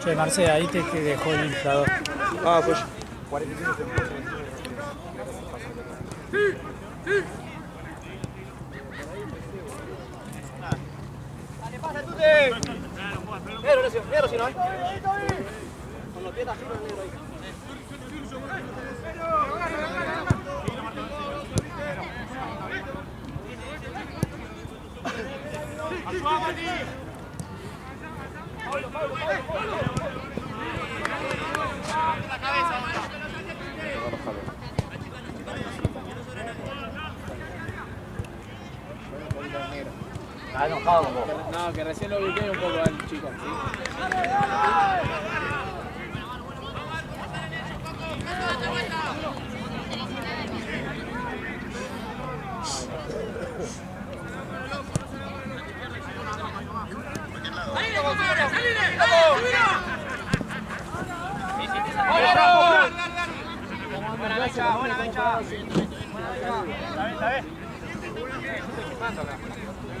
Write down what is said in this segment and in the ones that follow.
Che, Marce, ahí te dejó el inflador. Ah, pues 45 segundos. Dale, pasa, Tute. Negro, si no hay. Con los pies así, no negro ahí. La cabeza, Está enojado con vos. No, que recién lo ubiqué un poco al chico, ¿sí?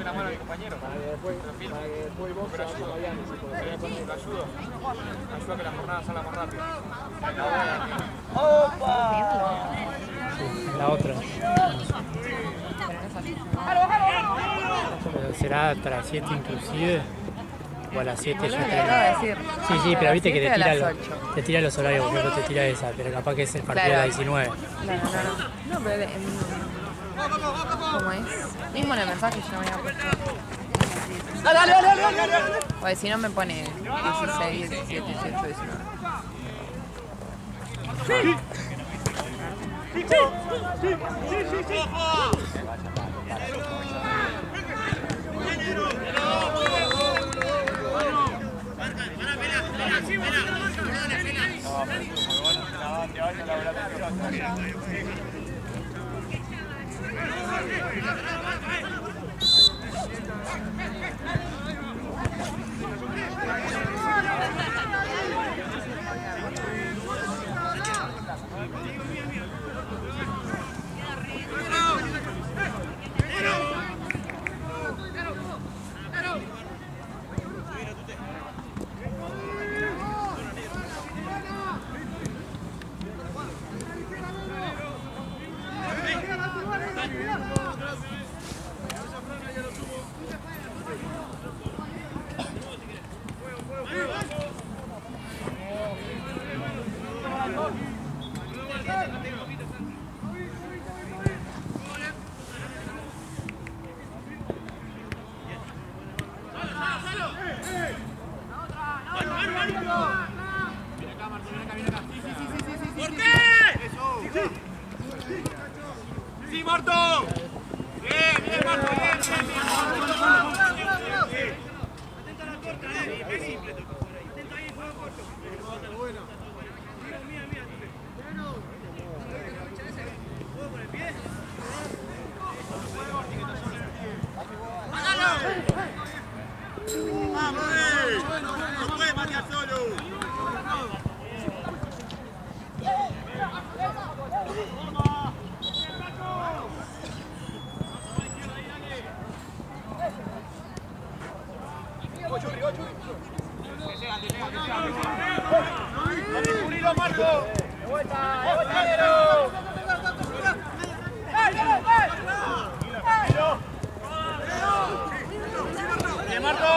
Una mano a mi compañero. Para que después vos te ayudo. Ayuda a que la jornada salga más rápido. ¡Opa! La otra. Pero será hasta las 7 inclusive. O a las 7 ya está. Sí, pero viste que te tira los horarios, por ejemplo te tira esa, pero capaz que es el partido de las 19. No, pero ¿cómo es? Mismo en el mensaje yo no había puesto. Dale. Porque si no me pone 16, 17, 18, 19. ¡Sí, Marto! Bien, Marto, bien. Atenta a la corta, vení. Atenta ahí, juego corto. Bueno. Mía. ¿Juego con el pie? ¡Vamos! ¡No puede Matías solo! ¡Cubrilo, Marco! ¡De vuelta, negro! ¡Bien, Marco!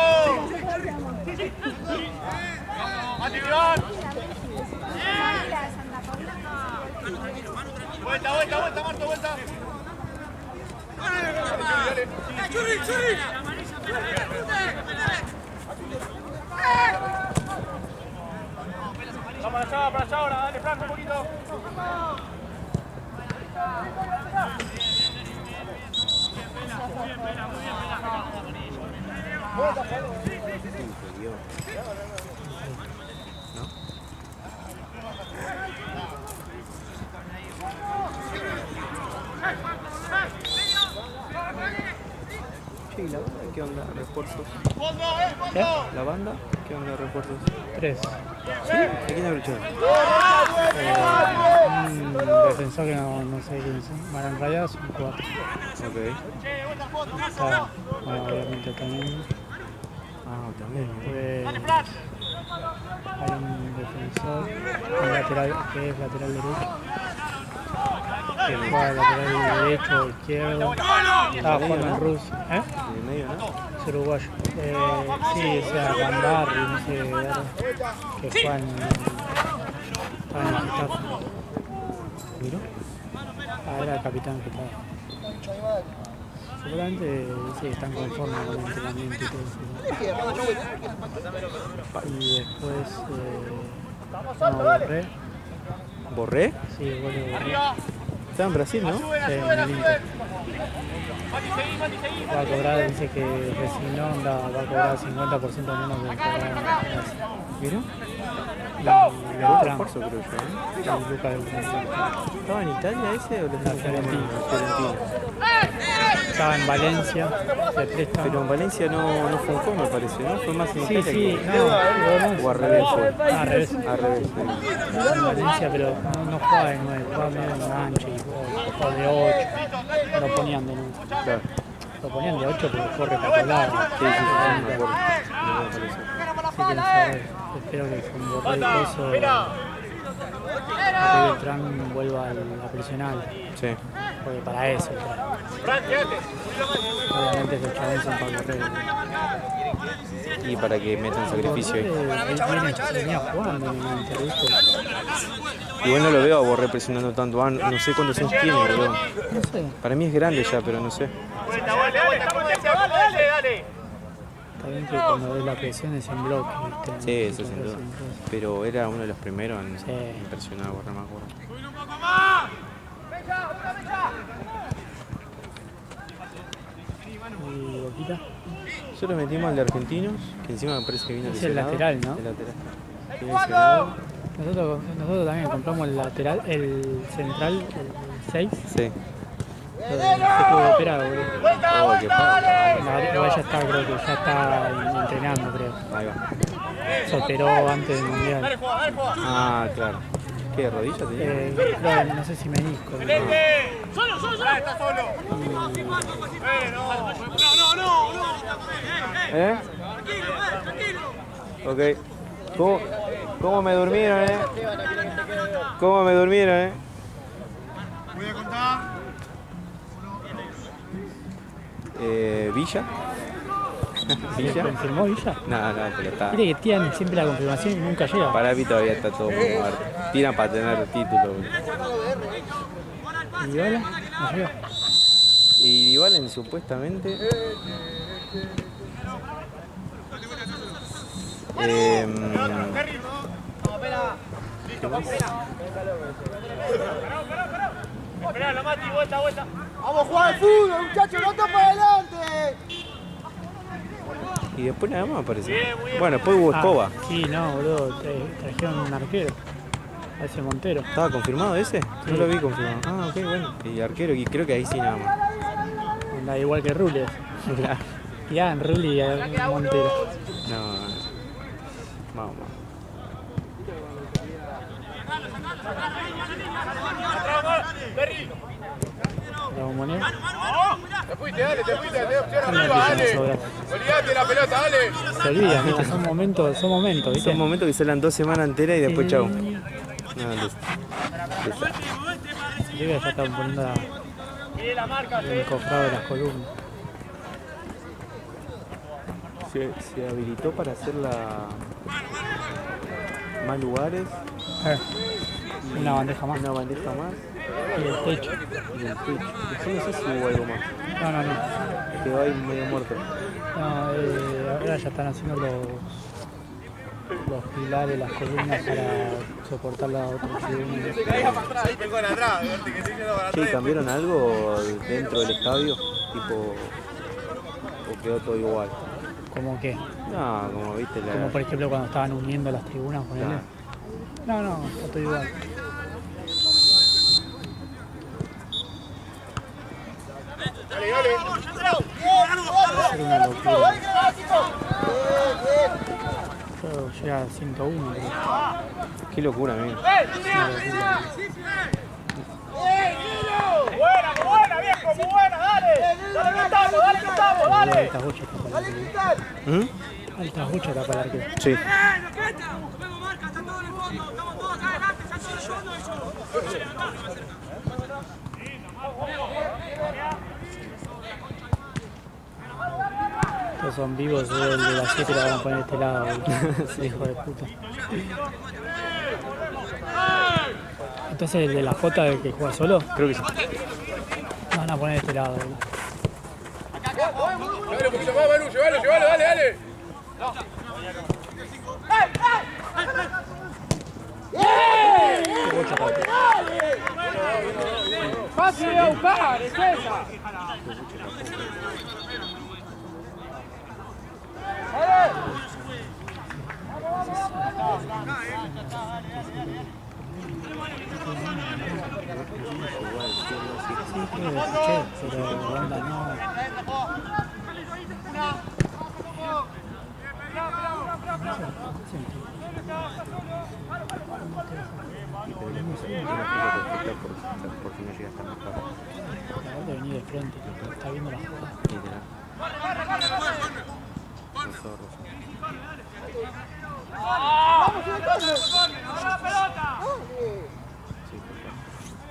¡Mati, Iván! ¡Vuelta, Marco, vuelta! ¡Churri! Vamos para allá ahora, dale Franco un poquito. Che, ¿y la banda qué onda? ¿Refuerzos? ¡Fondo! ¿La banda qué onda? ¿Refuerzos? 3. ¿Sí? ¿A quién abrochó? Un defensor que no sé quién es. Bueno, en realidad son 4. Ok. Está, bueno, obviamente también. Ah, también. Hay un defensor, un lateral que es lateral derecho. Que juega lateral derecho o izquierdo. Estaba jugando en Rusia. ¿Eh? ¿En el medio, no? Es uruguayo. Sí, o sea, Gambarri, no sé, que juega en el Getafe. ¿Miró? Ah, era el capitán que estaba. Seguramente sí, están conformes con el entrenamiento y todo eso. Y después, no, Borré. ¿Borré? Sí, el gol de Borré. Estaba en Brasil, ¿no? Sí, en el Inter. Va a cobrar, dice que resignó, va a cobrar 50% menos de lo que cobraba. ¿Vieron? Y Otro Beltrán, esfuerzo, creo yo, ¿eh? y Luca Beltrán. ¿Estaba en Italia ese o lo La Fiorentina. Fiorentina. Estaba en Valencia, de préstamo. Pero en Valencia no fue me parece, ¿no? Fue más en Sí, Italia sí, que... no, O al revés fue. al revés. Al revés, sí. En Valencia, pero no jugaba de 9, jugaba medio de enganche o de 8. Lo ponían de 9. Claro. Lo ponían de 8 porque corre para todos lados. Sí, me acuerdo. Me parece. Así que no sé, espero que con Borré y Coso Beltrán vuelva a presionar. Sí. Porque para eso. Obviamente que el chabón son para correr. Y para que metan sacrificio ahí. Venía jugando en el Inter, ¿viste? Igual no lo veo a Borré presionando tanto. Ah, no sé cuántos años tiene, boludo. No sé. Para mí es grande ya, pero no sé. Está bien que cuando ves la presión es en bloque, ¿viste? Sí, eso sin duda. Pero era uno de los primeros en Sí. presionar a Borré, me acuerdo. Y Boquita. Nosotros metimos al de Argentinos, que encima me parece que vino Es el lesionado. lateral, ¿no? El lateral. Viene lesionado. Nosotros también compramos el lateral, el central, el 6. Sí. Se tuvo operado, boludo. Oh, qué padre. Igual ya está, creo que ya está entrenando, creo. Ahí va. Se operó antes del mundial. Ah, claro. ¿Qué, rodilla tenía? Claro, no sé si menisco. ¿Eh? Ok. ¿Cómo me durmieron, ¿Cómo me durmieron, Voy a contar. Villa. ¿Villa? ¿Confirmó Villa? No, pero está. Viste que tiran siempre la confirmación y nunca llega. Para mí todavía está todo muy muerto. Tiran para tener título. ¿Y ahora? ¿No llega? Y Dybala supuestamente. ¿Qué más? Esperá, Mati, vuelta. Vamos a jugar al fútbol, muchachos, no está para adelante. Y después nada más aparece. Bueno, después hubo Escoba. Sí, no, boludo. Trajeron un arquero. A ese Montero. ¿Estaba confirmado ese? Sí. No lo vi confirmado. Ah, ok, bueno. Y arquero, y creo que ahí sí nada más. Anda igual que Rules. Claro. Ya, en Rulli y a Montero. No. Vamos. La bombonera. Te fuiste, dale, te opción Son las arriba, que dale. se sobran. Olvídate la pelota, dale. Se olvidan, ¿viste? Son momentos, ¿viste? Son momentos que se dan 2 semanas enteras y después chau. No, Yo ya estaban poniendo el cofrado de las columnas. se habilitó para hacer más lugares. Una bandeja más. Una bandeja más. Y el techo. Y el techo. Después no sé si hubo algo más. No. Quedó ahí medio muerto. No, ahora ya están haciendo los pilares, las columnas para soportar la otra tribuna. Che, ¿cambiaron algo dentro del estadio? Tipo, ¿o quedó todo igual? ¿Cómo qué? No, como viste la... Como por ejemplo cuando estaban uniendo las tribunas con él. No, está todo igual. Va a ser una locura. Yo llegué a 101, creo. Qué locura, amigo. Buena, viejo, muy buena, dale. Dale, Gustavo, dale. Altas 8 está para el arquero. Altas 8 está para el arquero. Sí. Estos son vivos, el de las 7 lo van a poner de este lado, hijo de puta. Entonces el de la J, el que juega solo, Creo que sí. lo van a poner de este lado. Dale un poquito más, Manu, llévalo, dale. Fácil a buscar, es esa. Sí, creo que escuché, pero Wanda no. Porque no llega a estar más claro. Acaba de venir de frente, está viendo la jugada. Literal. Zorros.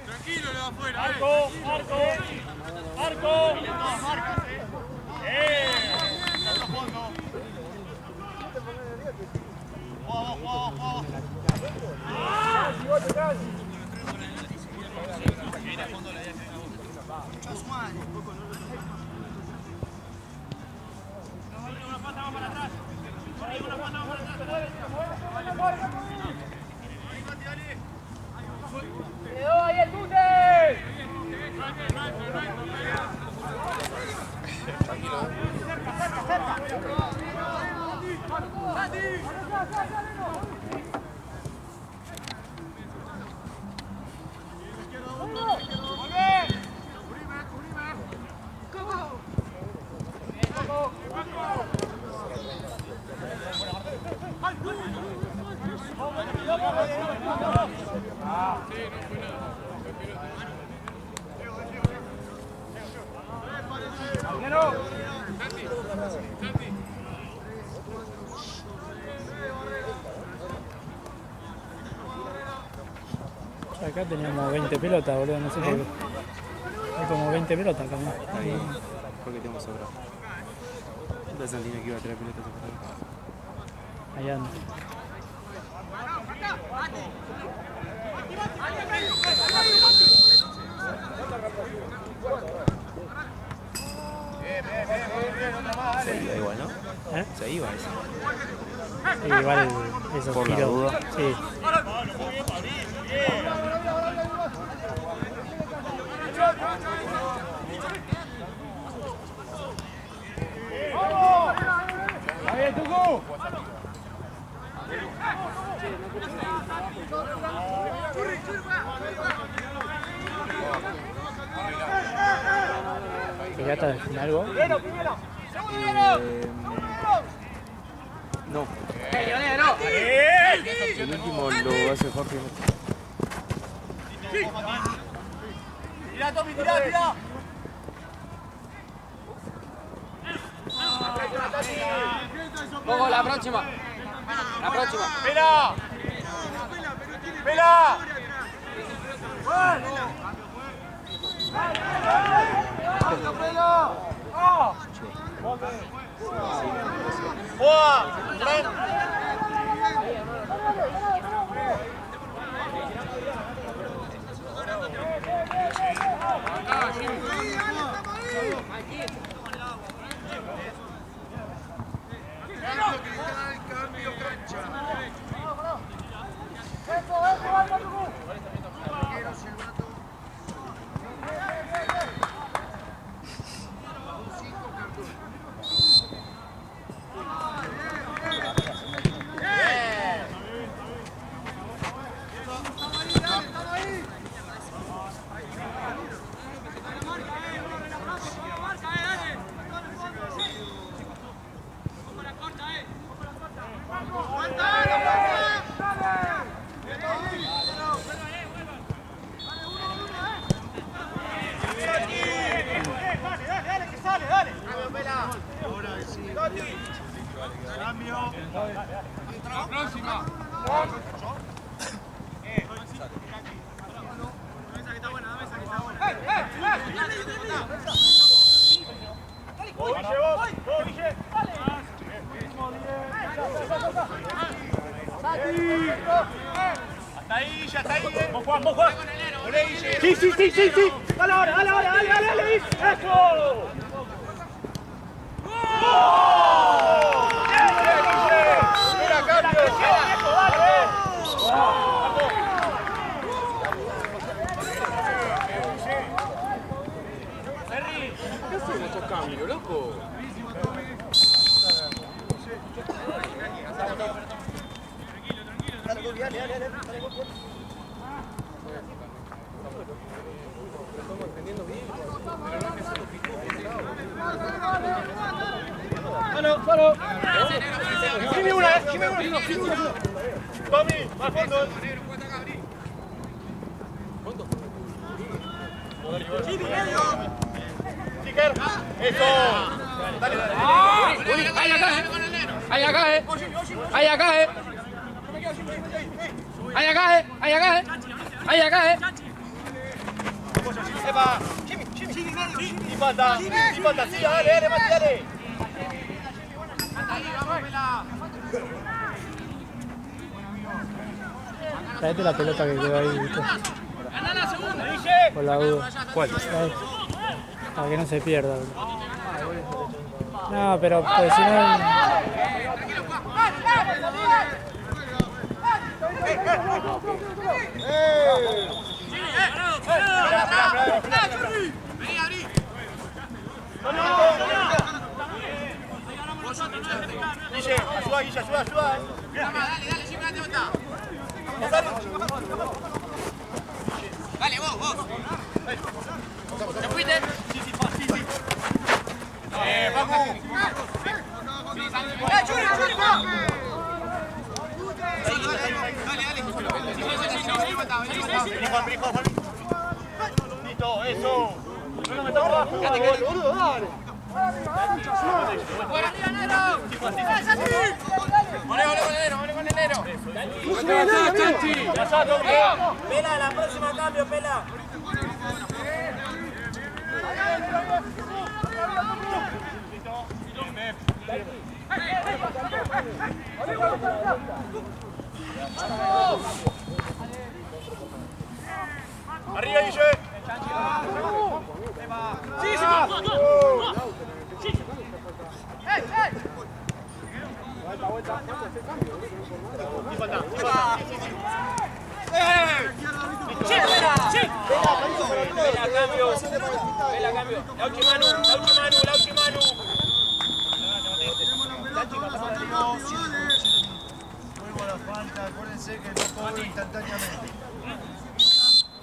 Tranquilo, le va afuera. Marco. ¡Quedó ahí el Tute! Acá teníamos 20 pelotas, boludo, no sé por qué. Hay como 20 pelotas acá, ¿no? Ahí. Porque tenemos sobrado. ¿Dónde Santino que iba a traer pelotas a Allá anda. Se iba igual, ¿no? ¿Eh? Se iba ese. Sí, igual esos Por la tiros. duda. Sí. ¡Ahí, Tucu! ¿Pirata del final algo? No. El último lo hace Jorge. ¡Tira, Tommy, tira! Ojo, la próxima. ¡Pela! ¡Pela! La próxima. Hasta ahí, ya está ahí. Vos Juan. Sí. Dale ahora, dale. ¡Eso! Mira, cambio. ¿Qué hacen estos cambios, loco? Dale. Solo. Dime una. Tommy, más fondo. Chiker, eso. Dale. Ahí acá. Epa, Jimmy. Y falta, sí, dale, Mati, dale. Traete la pelota que quedó ahí, ¿viste? Por la duda. ¿Cuál? Para que no se pierda. No, pero pues, si no... Guille, ayuda. Dale, siempre la pelota. Dale, vos. ¿Te fuiste? Sí. Vamos. Vení, Juan. Listo, eso. No lo metamos abajo, boludo, dale. Vale, con enero. Pela, la próxima cambio, Pela. Arriba, Guille. Vela, cambio. Lauchi Manu. Vuelvo a la falta, acuérdense que no cobro instantáneamente.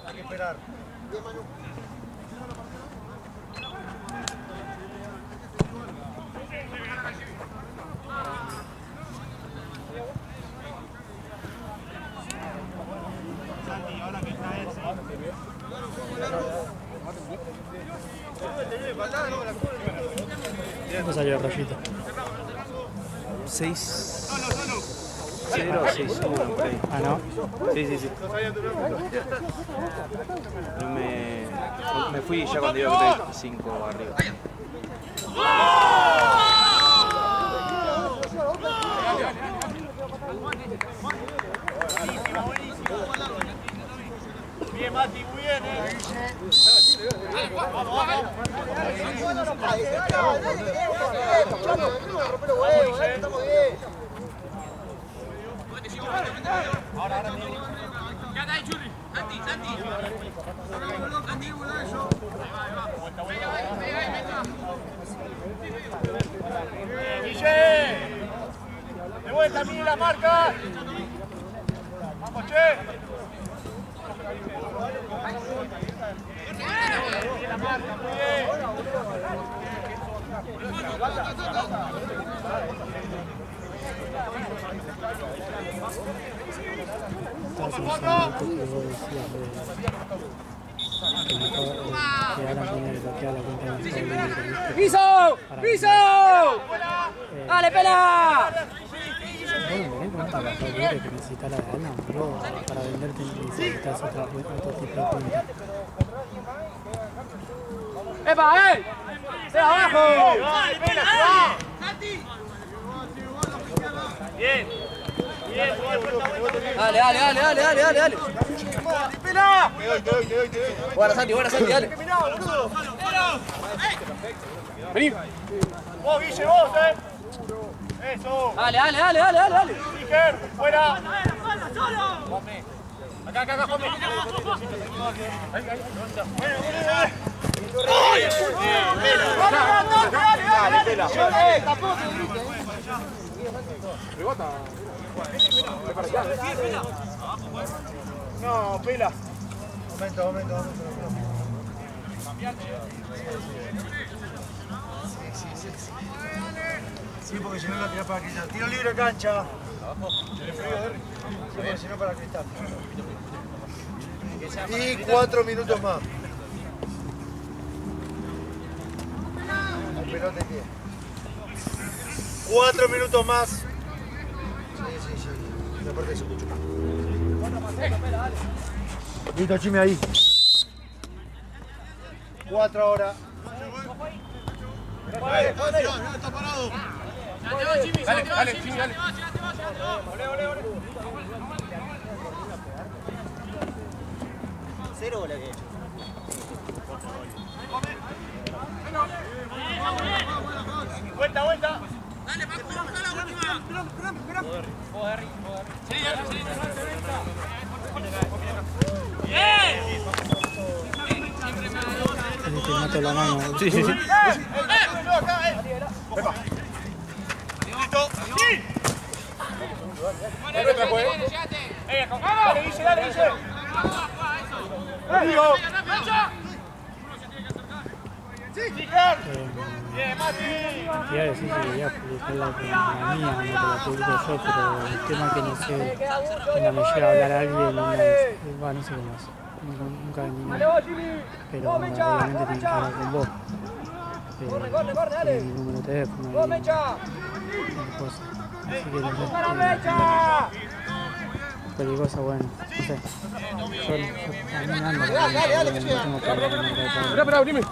Hay que esperar. ¿Cuánto salió el rayito? 6-0, 6-1 por ahí. Ah, ¿no? Sí. Yo me fui ya cuando iba a 5 arriba. Bien, Mati, muy bien, Quédate ahí, Churri. Santi. Guille, de vuelta, mire la marca. Vamos, che. Mire la marca, muy bien. Estaba pensando un poco que vos decías de... que mejor que Alan tiene bloqueada la cuenta de Mercado Libre, ¿viste? ¡Piso! ¡Piso! ¡Dale, pela! Bueno, me den cuenta de Mercado Libre que necesitas la de Alan, bro. Para venderte necesitas otro tipo de cuenta. ¡Epa, ¡De abajo! Bien. Bien, Dale. ¡Pela! Te doy. Buena Santi, dale. Vení. Vos, Guille, vos, Eso. Dale. Iker, fuera. Acá, Juanme. Dale, Pela. No, Pela. Momento. Sí, porque si no la tirás para Cristal. Tiro libre cancha. Sí, porque si no para Cristal. Y 4 minutos más. La pelota en 10. 4 minutos más. Sí. La parte de su cucho. Listo, Chime ahí. 4 ahora. Dale, Jimmy, dale. Cero bola que he hecho. Vuelta. Dale, Paco, busca la última. Te mato la mano. Sí. Listo. Dale, Guille. Digo. Bien, Mati. Te iba a decir que quería publicarla con la mía, no que la publico yo, pero el tema que no sé, cuando me llega a hablar alguien, no sé cómo es. Nunca vendí nada. Pero obviamente tiene que hablar con vos. Corre, dale. Mi número de teléfono y cosas. Así que no sé. Cualquier cosa, bueno, no sé. Yo a mí me ando, no tengo problema. Espera, Jimmy.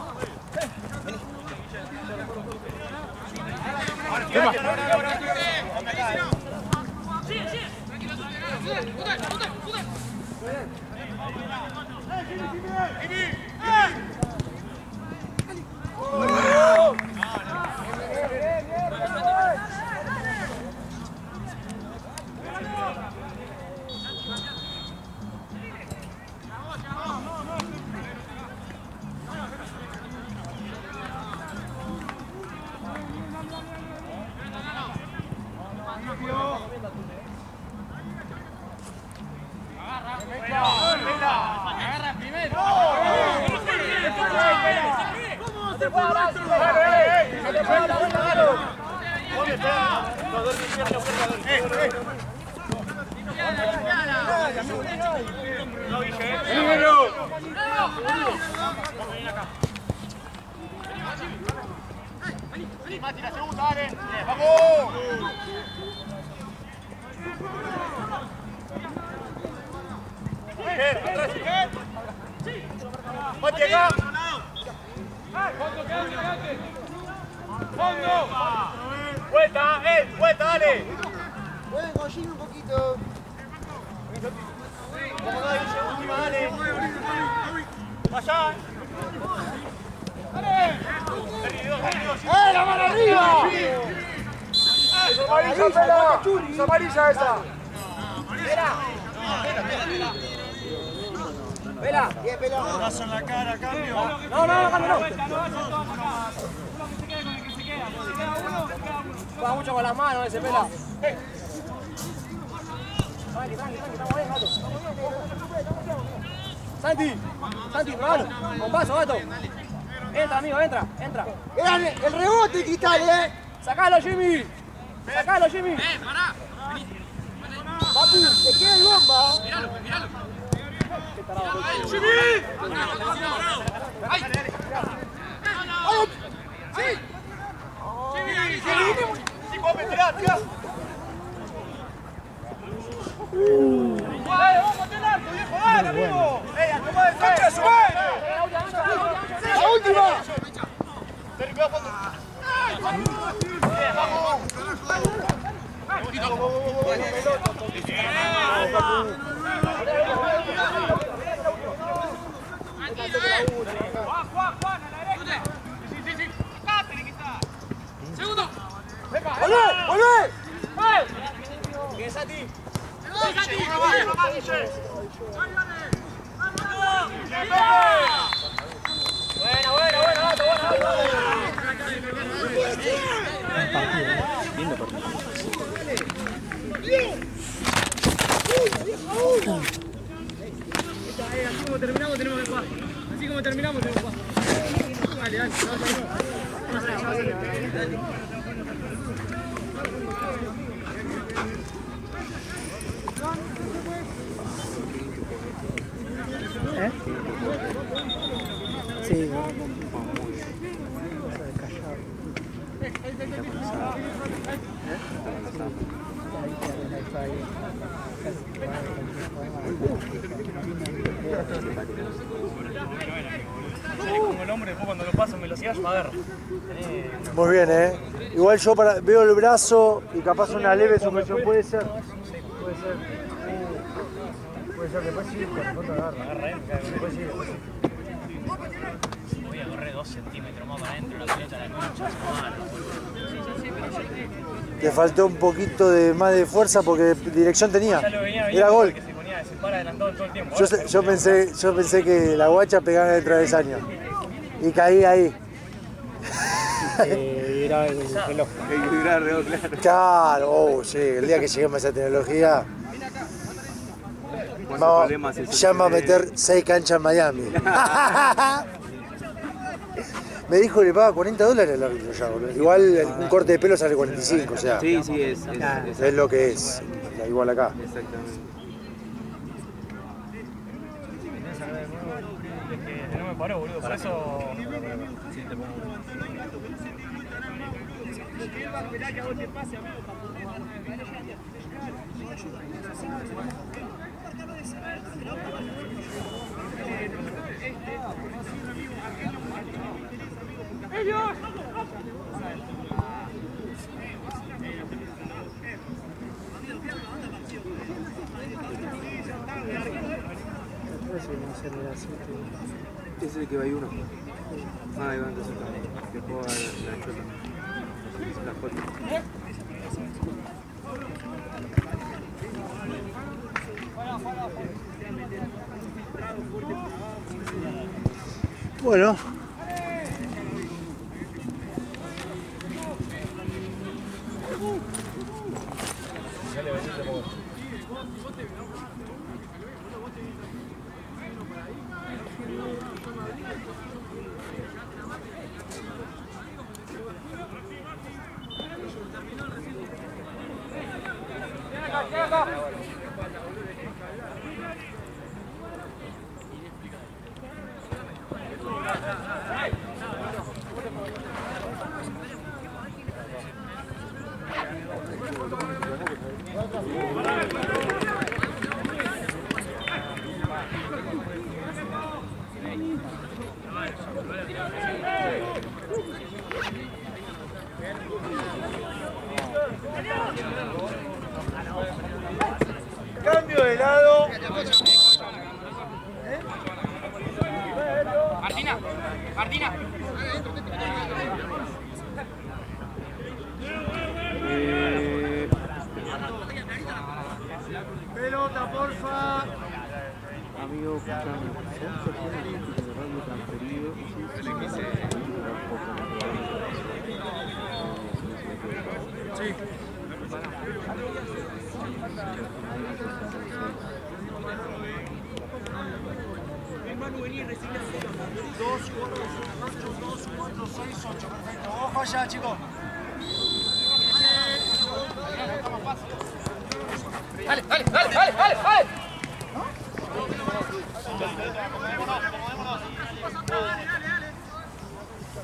Agarra primero. Mati, la segunda, dale. ¡Vamos! Mati, acá. ¡Fondo! ¡Vuelta, dale! Pueden con Jimmy un poquito. Vamos, dale, última, dale. Allá. ¡La mano arriba! ¡Es amarilla esa! Vela. Bien, pelado. Brazo en la cara, cambio. No, cambio no. Juega mucho con las manos ese pela. Estamos bien, gato. Santi, hermano. Con paso, gato. Entra, amigo, entra. El rebote, Cristal, Sacalo, Jimmy. Pará. Vení. Papi, te queda el bomba. Miralo. Sí, come, tirá. Vamos a tener, viejo, dale, amigo. ¡Ey, a tomar el contra, sube! ¡La última! Ten cuidado, fondo. Bien, vamos. Juan, a la derecha. Sí. Acá tenés que estar. Segundo. ¡Volvé! ¿Qué es a ti? Lindo partido. Así como terminamos tenemos que jugar. Así como terminamos tenemos que jugar. Dale. ¿Eh? Sí, ¿no? Como el hombre, después cuando lo paso en velocidad yo me agarro. Muy bien, Igual yo veo el brazo y capaz una leve supresión. Puede ser. Después sí, con el fondo agarra. Después sí. Voy a correr 2 centímetros más para adentro, la pelota a la concha, Le faltó un poquito más de fuerza porque dirección tenía. Era gol. que se ponía, se para adelantado todo el tiempo. Yo pensé que la guacha pegaba en el travesaño. Y caí ahí. Era el reloj. El que duraba reloj, claro. Claro, sí, el día que lleguemos a esa tecnología, ya va a meter 6 canchas en Miami. Me dijo que le paga $40 el árbitro ya, boludo. Igual un corte de pelo sale 45, o sea. Sí, Es lo que es, igual acá. Exactamente. Es que no me paró, boludo, por eso... Ese es el que va ahí uno. Ah, ahí va entonces. Que juega la chota. La foto. Bueno. Cambio de lado. Martina. Pelota, porfa. Amigo, escuchame, ¿son personas que se han transferido? Sí. Dos, 4, 6, 8. Perfecto. Ojo allá, chicos. Dale.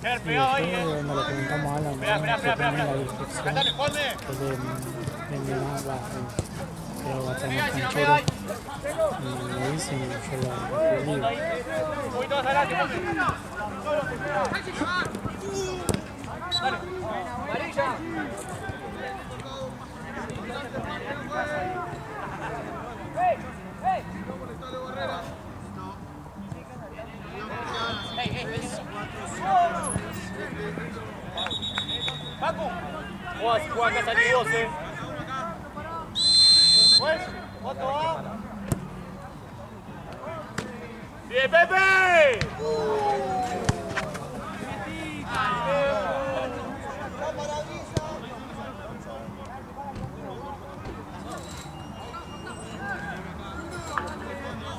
Sí, yo no le preguntamos a Alan, la descripción de mi mamá, pero va a tener canchero y me dicen y yo lo digo. Paco, juega que salí vos, Pues, otro va. ¡Bien, Pepe!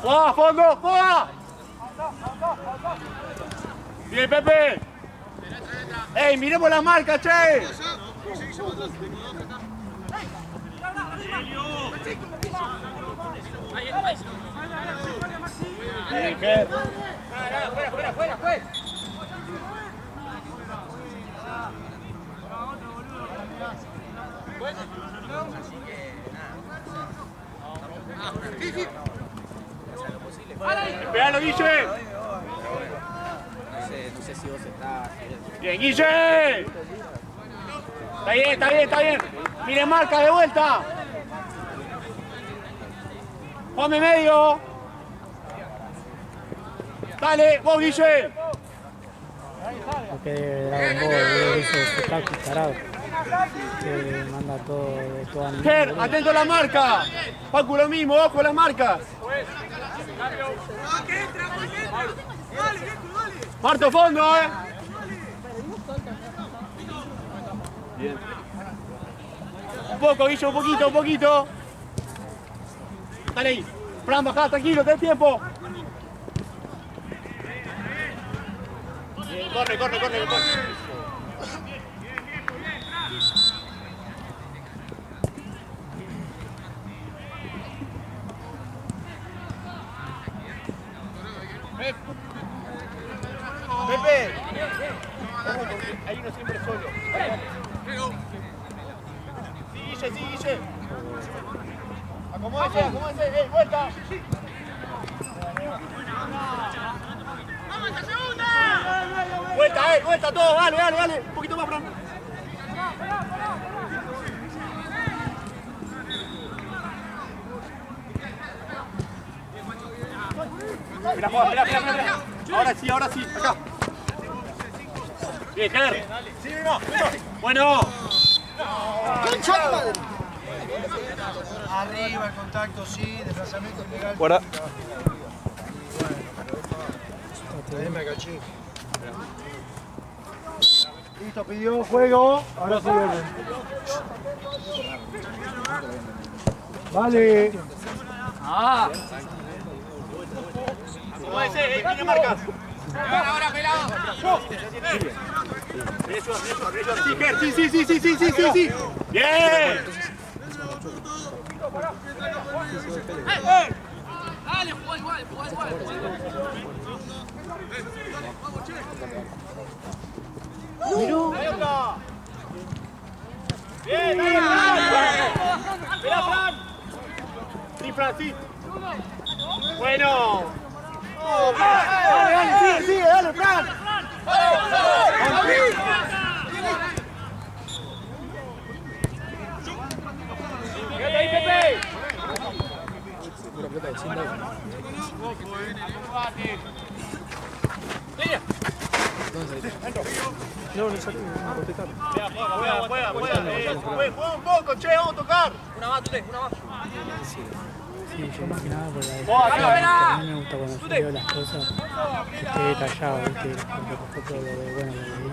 ¡Juega, fondo! ¡Juega! ¡Bien, Pepe! ¡Ey, miremos la marca, che! Bien, Ger. Fuera, pues. ¡Pegalo, Guille! No sé si vos estás... ¡Bien, Guille! Está bien. Mire, marca de vuelta. Ponme medio. Dale, vos, Guille. Porque Dragon Ball hizo su táctica tarado. Que manda todo animado. Ger, atento a la marca. Paco, lo mismo, ojo a las marcas. Marto, fondo, Bien. Un poco, Guillo, un poquito. Dale ahí. Fran, bajá, tranquilo, ten tiempo. Bien, corre. Pepe. Hay uno siempre solo. Sí, Guille. Acomódese. Vuelta. Vuelta todo, dale. Un poquito más, Fran. Mira. Ahora sí, acá. Bien, Ger. Sí, bueno. Arriba el contacto, sí, desplazamiento ilegal. Guarda. Ahí me agaché. Listo, pidió juego. Ahora sí vuelve. Vale. Acomódese, tiene marcas. Ahora, pelado. Sí, Ger, sí. Bien. Dale, juega igual. Miró. Ahí está. Bien, dale, Fran. Mira, Fran. Sí, Fran, sí. Bueno. Dale, sigue, dale, Fran. Quédate ahí, Pepe. Juega. Juega un poco, che, vamos a tocar. Una más. Sí, yo más que nada porque a mí me gusta cuando yo veo las cosas que esté detallado, ¿viste? Por ejemplo, lo de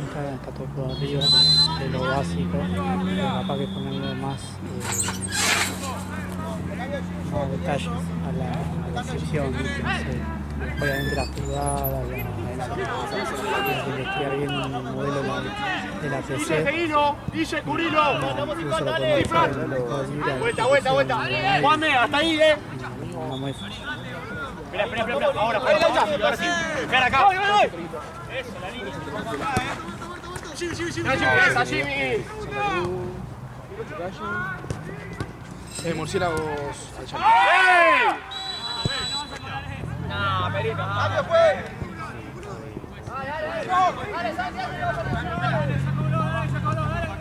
Instagram está todo por arriba, de lo básico, pero capaz que ponerle más detalles a la sección, ¿viste? No sé, obviamente las privadas, investigar bien el modelo de la PC. Guille, cubrilo. Vuelta. Juanme, hasta ahí, Una muestra. Espera. Ahora sí. Espera acá. Voy. Eso, la línea. Esa, Jimmy. Murciélagos allá. No, Perito. ¡Cambio, pues!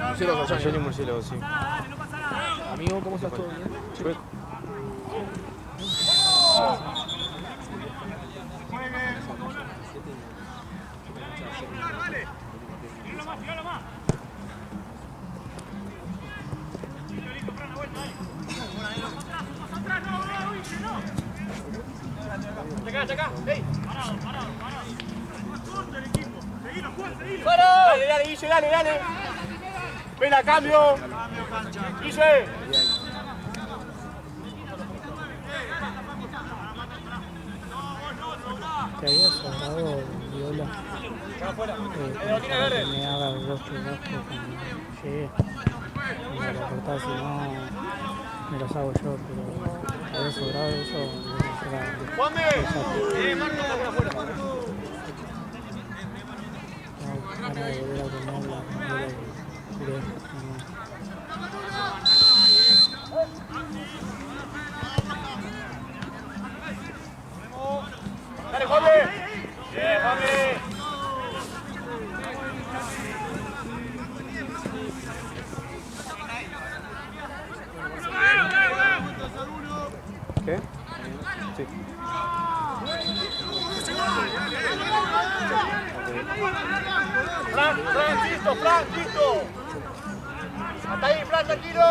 Murciélagos allá, Johnny Murciélagos, sí. Amigo, ¿cómo estás? ¿Todo bien? Chueco. Acá. ¡Ey! ¡Fuera! Dale, Guille, dale. Ven a cambio. Guille. Que había sobrado Viola. Que me haga 2 chubascos cuando llegue. Me lo cortaba, si no me los hago yo, pero había sobrado eso. ¡Juanme! Marco, está por afuera. Para volver a comerla, ¡Dale, Juanme! ¡Bien, Juanme! ¿Qué? Sí. Fran, listo. Hasta ahí, Fran, tranquilo.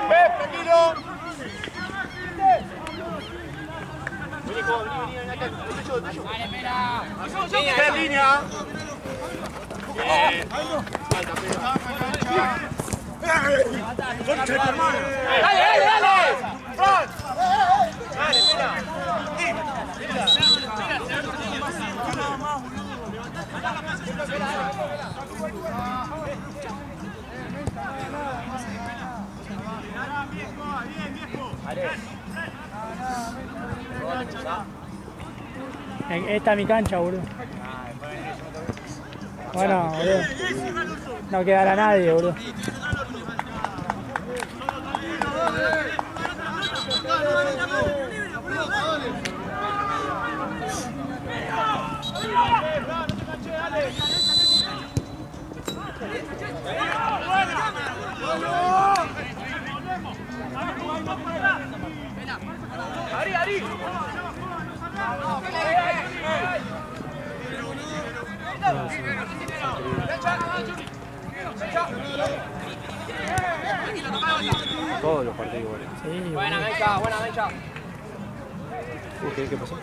Ven, tranquilo. Vení, acá. Tuyo. Línea. Bien. Dale. Fran. Dale, mira. Esta es mi cancha, boludo. Bueno, boludo. No quedará nadie, boludo. Ari. Todos los partidos iguales. Sí, Buena boludo. mecha. ¿Qué pasó?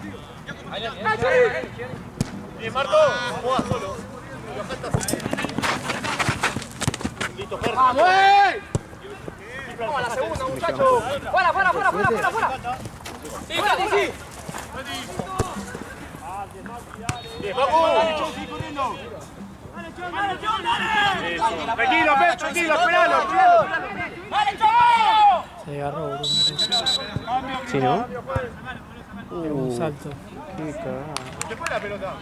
Bien, Marco. Juega solo. Listo, Fer. ¡Vamos! Vamos a la segunda, muchachos. Fuera. Sí. Bien, Paco. Tranquilo, Fer, tranquilo, esperalo. Se agarró, boludo. ¿Sí, no? Era un salto. Qué cagada. Se fue la pelota.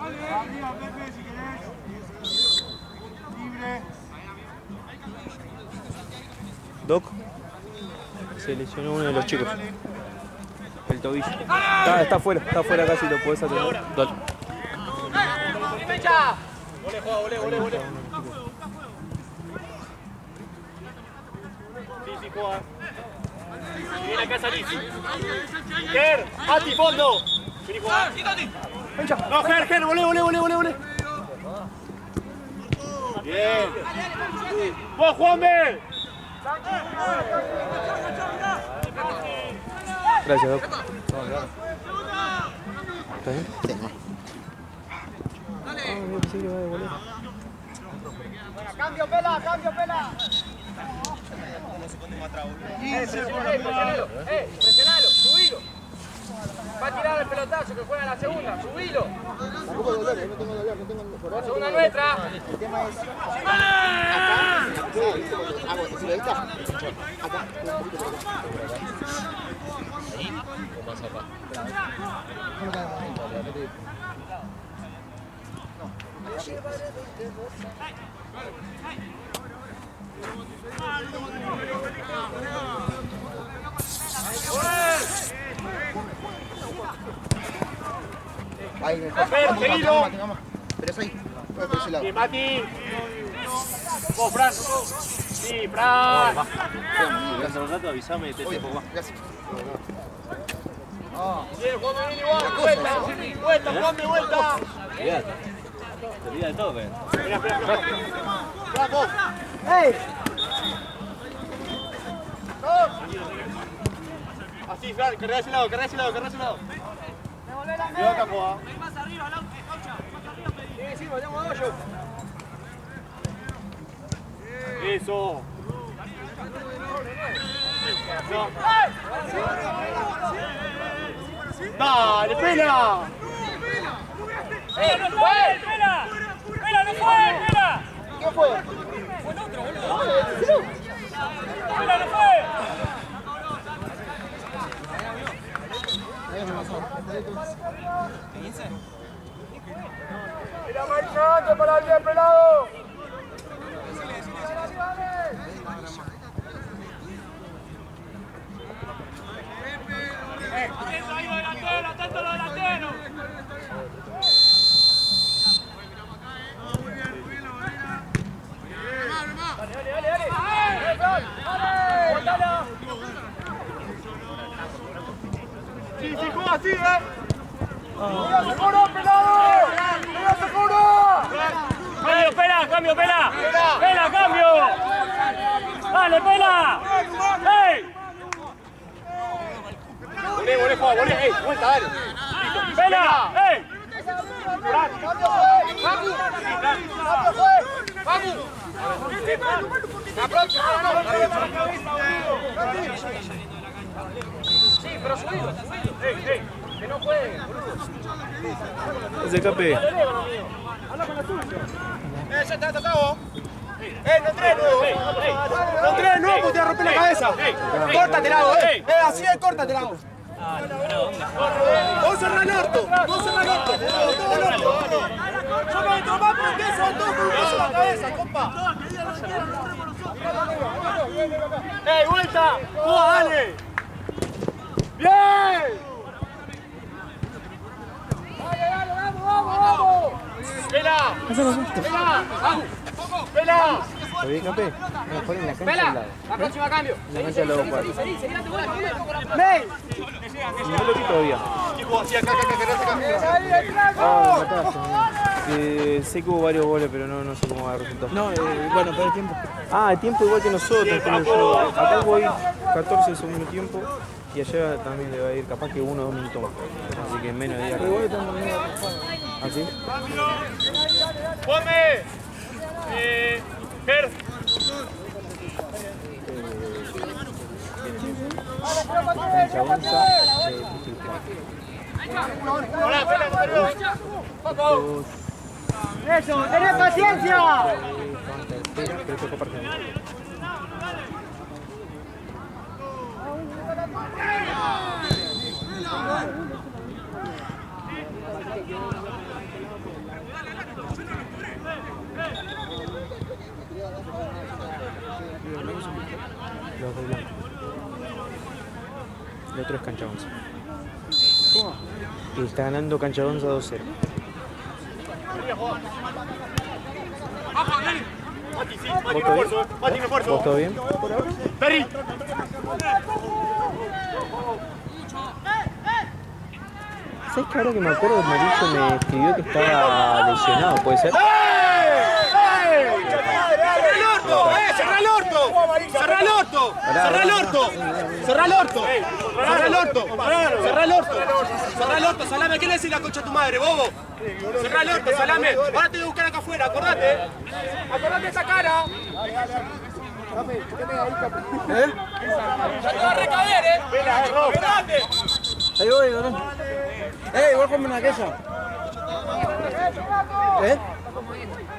Arriba, Pepe, si querés. Libre. Doc. Se lesionó uno de los chicos. El tobillo. Está afuera casi, lo podés atender. Dale. ¡Mecha! Volé. Sí, juega. Viene acá Salís. Ger, Ati, fondo. Vení, juega. No, Ger, volé. Bien. ¡Vos, Juanme! Gracias, Doc. ¿Está bien? Sí, no. ¡Cambio, pela! Presionalo, subilo. Va a tirar el pelotazo que juega la segunda, subilo. Tampoco dolor, no tengo dolor. La segunda nuestra. El tema es acá. Si lo dictas, acá, un poquito por acá. Ahí, o más acá. Ahí, mejor. Seguilo. Pero es ahí. Por ese lado. Sí, Mati. Vos, Fran. Sí, Fran. Gracias un rato, avísame, te Oye, tiempo más. gracias. Bien, Juan, ven igual. Vuelta, Juan, de vuelta. Olvídate. Te olvidas de todo, pero. Espera. Vamos. Así, Fran, carga de ese lado. Yo acá, Joa. Sí, vayamos a hoyo. Eso. No. Dale, pela. ¡No fue! ¡Pela! ¡Pela, no fue! ¡Pela! ¿Qué fue? ¡Fue el otro, boludo! ¡Pela, no fue! Mira, marchando para el bien pelado. ¡Atento ahí, delantero! ¡Atento a los delanteros! Sí, juega así, ¡Mira, seguro, pelado! ¡Mira, seguro! ¡Cambio, pela! ¡Pela, cambio! ¡Dale, pela! ¡Ey! Volé, Juan, volé. ¡Ey, vuelta, dale! ¡Pela! ¡Ey! Que no puede. Ese cape. Ya está tocado. No entré nuevo. No entré nuevo porque te va a romper la cabeza. Córtatela, así es, córtatela. Vos cerrá el orto. Yo me meto más porque eso todo con un beso en la cabeza, compa. Vuelta. Dale. Bien. Dale, vamos. Pela. Pela. ¿Está bien, cape? Mejor en la cancha al lado. La próxima cambio. En la cancha al lado, cual. ¡Ven! No lo quito todavía. Acá, Ah, me mataste. Sé que hubo varios goles, pero no sé cómo va a resultar. No, bueno, pero el tiempo. Ah, el tiempo igual que nosotros. Pero yo, acá voy 14 de segundo tiempo y allá también le va a ir capaz que 1 o 2 minutos más. Así que en menos de 10. ¿Así? Ponme. Ger. Cancha Gonza, Hola, Pela, ¡Eso! ¡Tenés paciencia! pero tocó partido. Los de blanco. El otro es Cancha Gonza. Y está ganando Cancha Gonza 2-0. ¿Vos todo bien? Perry. ¿Sabes que ahora que me acuerdo el Marillo me escribió que estaba lesionado? ¿Puede ser? ¡Cerra el orto! ¡Cerra el orto! ¡Cerra el orto! ¡Cerra el orto! ¡Cerra el orto! ¡Cerra el orto! ¡Cerra el orto! ¡Salame! ¿Qué le decís la concha a tu madre, bobo? ¡Cerra el orto! ¡Salame! Ahora te voy a buscar acá afuera, acordate. Acordate esa cara. Ya te va a recaber, acordate. Ahí voy, ¿no? Igual ponme una queja.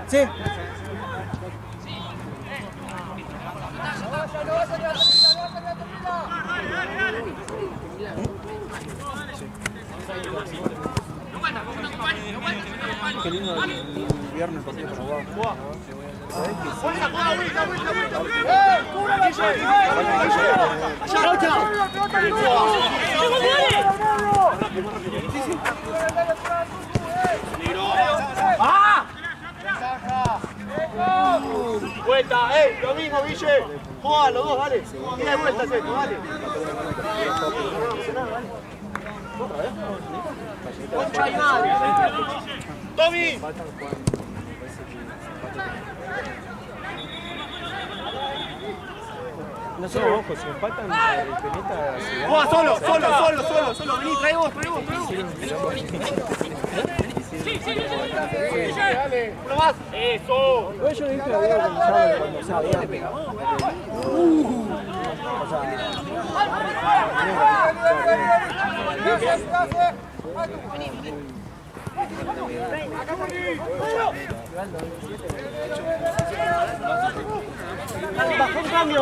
Sí. Qué lindo el viernes partido para jugar. Vuelta, lo mismo, Guille. Juega los dos, dale. Tira de vuelta, esto, dale. Concha y madre. Tommy. No sé, ojo, si me faltan peneta. Juega solo, vení, trae vos. Uno más. Eso. Yo dije la vida cuando sabía de pegar.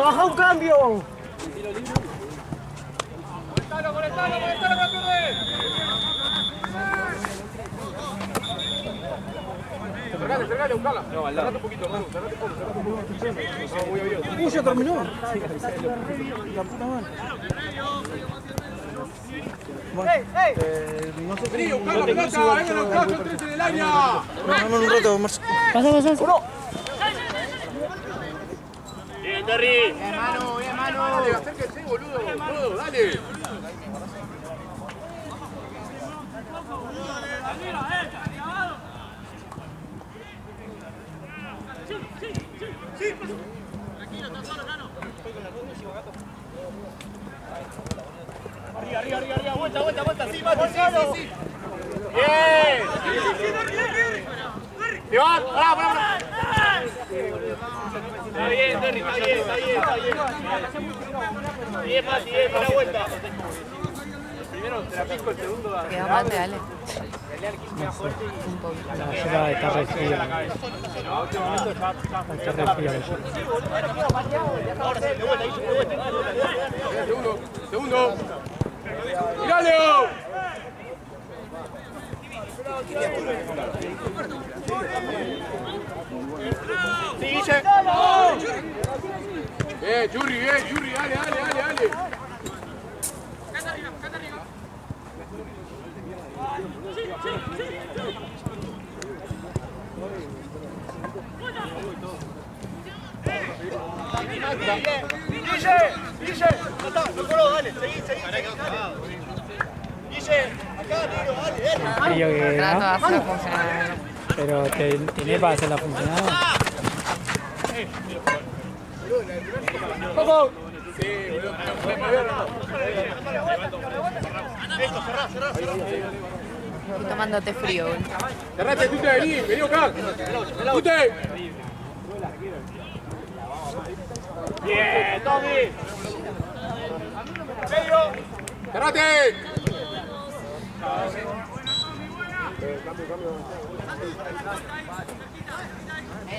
Baja un cambio. Molestalo, campeón. Cerrale, buscala. No, al lado. Cerrate un poquito, Manu. Cerrate un poco. Ya terminó. La puta madre. Bueno, no sé. Vení, buscá la pelota, vengan los cuatro, tres en el área. Vamos un rato, Marcelo. Pasa. Bien, Terry. Bien, mano. Dale, acérquense, boludo. Dale. Arriba, vuelta, sí, Mati, sí. Bien. Iván, pará. Está bien, Terry, está bien. Bien, Mati, para la vuelta. Primero te la pisco, el segundo. Quedó mate, dale. La llegada está re fría. Está re fría. Ahora sí, de vuelta. Segundo. ¡Tirale! Sí, Guille. Yurri, dale. Guille, no coló, dale, seguí. Guille, acá, negro, dale. Frío que Trato de da, hacer funcionar. pero tenés para hacerla funcionar. Estoy tomándote frío, boludo. Cerrate, Tute, vení acá. Tute. Bien, Tommy. Medio. Cerrate.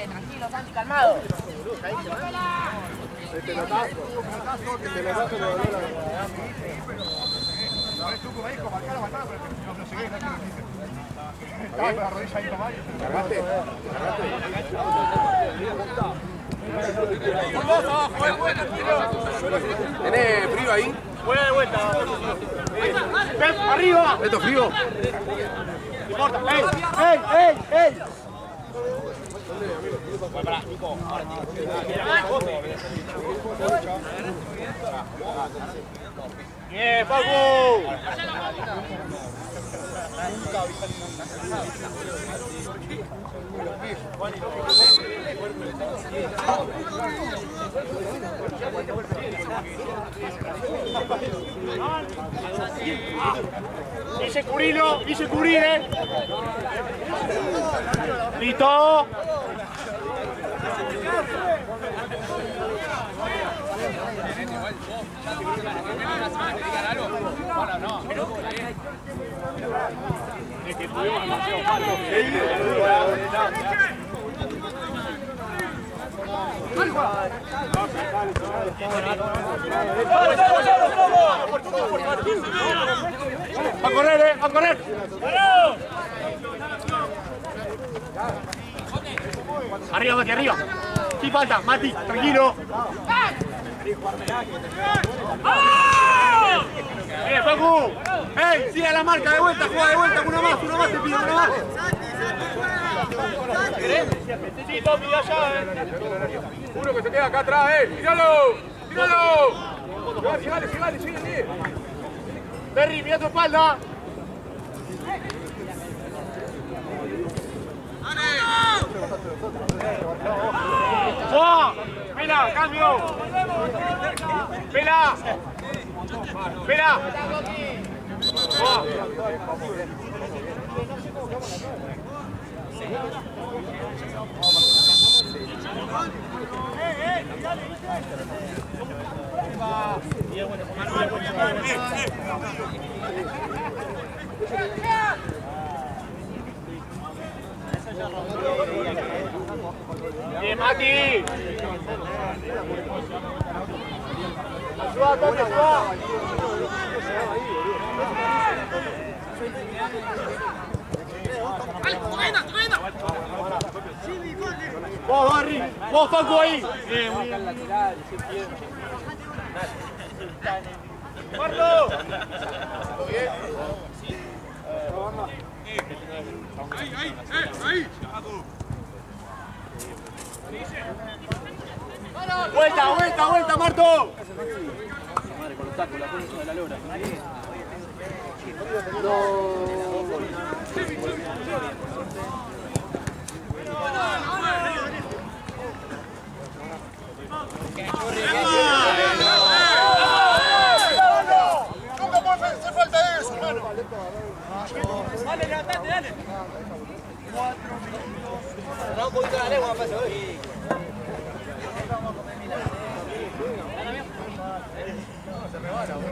Tranquilo, Santi, calmado. ¿Tenés frío ahí? Buena de vuelta. Arriba. ¿Esto es frío? No importa. ¡Ey! Bien, Paco. Guille Curine. Listo. Va a correr, va a correr. Arriba, Mati, arriba. Sí, falta, Mati, tranquilo. Bien, Facu. ¡Ey! Sigue la marca, de vuelta, juega de vuelta, una más, te pido, una más. Sí, Tommy, allá, Uno que se queda acá atrás, ¡Míralo! ¡Míralo! Sigue. Berry, mira tu espalda. ¡Oh! ¡Vela, cambio! ¡Vela! ¡Oh! ¡Bien, Mati! ¡Ayuda, Tony, ayuda! ¡Vos, Barry! ¡Vos, Facu, ahí! ¡Marto! ¡Ahí! ¡Vuelta, Marto! Madre, con los tacos, la pone de la lora. ¿Cómo puede hacer falta eso, hermano? Dale, levantate, dale. 4 minutos. Da un poquito la lengua, paso,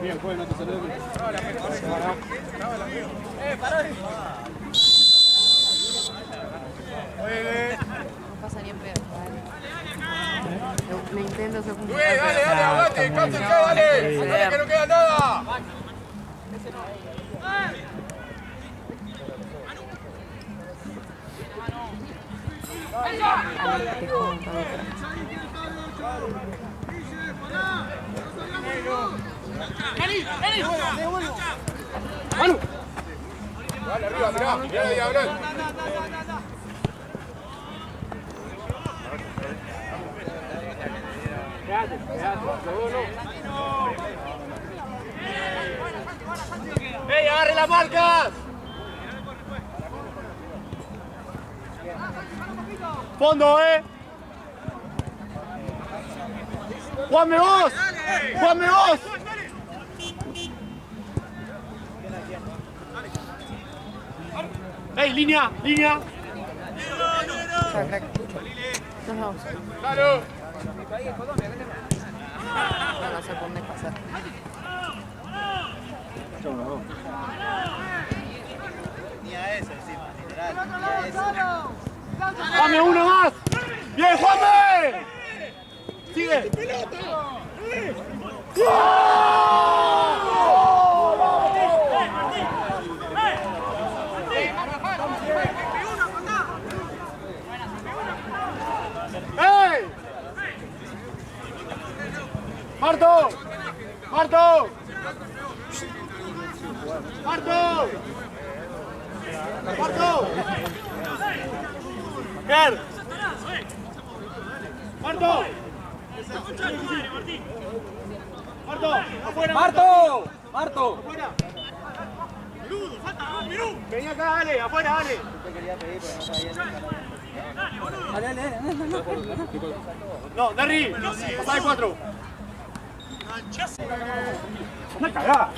Bien, juez, no te saludes. Pará. No pasa ni en pedo. Le intento se funcionar. Dale, aguante, cántense, dale, que no queda nada. Manu. Dale, arriba, mirá la diagonal. Quédate, ¡ey, agarre las marcas! Fondo, ¡Juanme vos! ¡Ey, línea! Nos vamos. ¡Claro! No sé por dónde pasar. Ni a eso encima, literal. ¡Juanme, uno más! ¡Bien, Juanme! ¡Sigue! ¡Ey! ¡Marto! ¡Ger! ¡Marto! ¡Afuera! ¡Marto! ¡Afuera! Vení acá, dale, afuera, dale. No, Derry, pasá de 4. ¡Una cagada!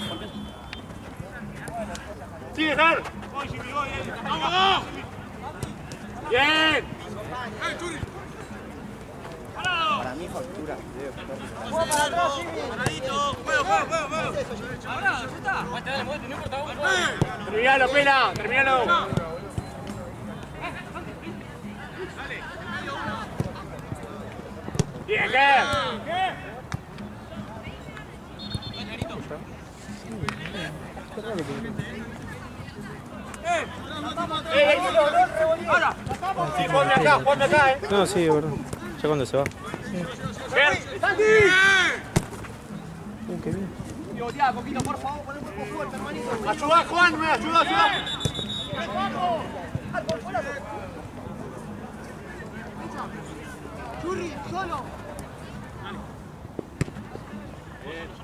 ¡Sigue, Ger! ¡Vamos! ¡Bien! Para mí factura. Paradito. Juego. Ahora, ya está. Dale, muévete, no importa. Terminalo, Pela, terminalo. Bien, ¿qué? Ahora. Ponme acá, No, sí, es verdad. Ya cuando se va. ¡Santi! Qué bien. Digo, ya, Coquito, por favor, pon el cuerpo fuerte, hermanito. Ayuda, Juan, ayuda. Churri, solo.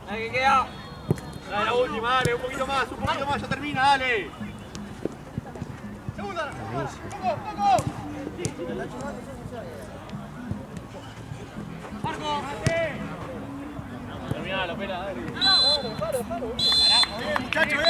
Dale, que queda. Dale, la última, dale, un poquito más, ya termina, dale. Segunda. Toco. Marco. Termina la pela, dale. Muchachos,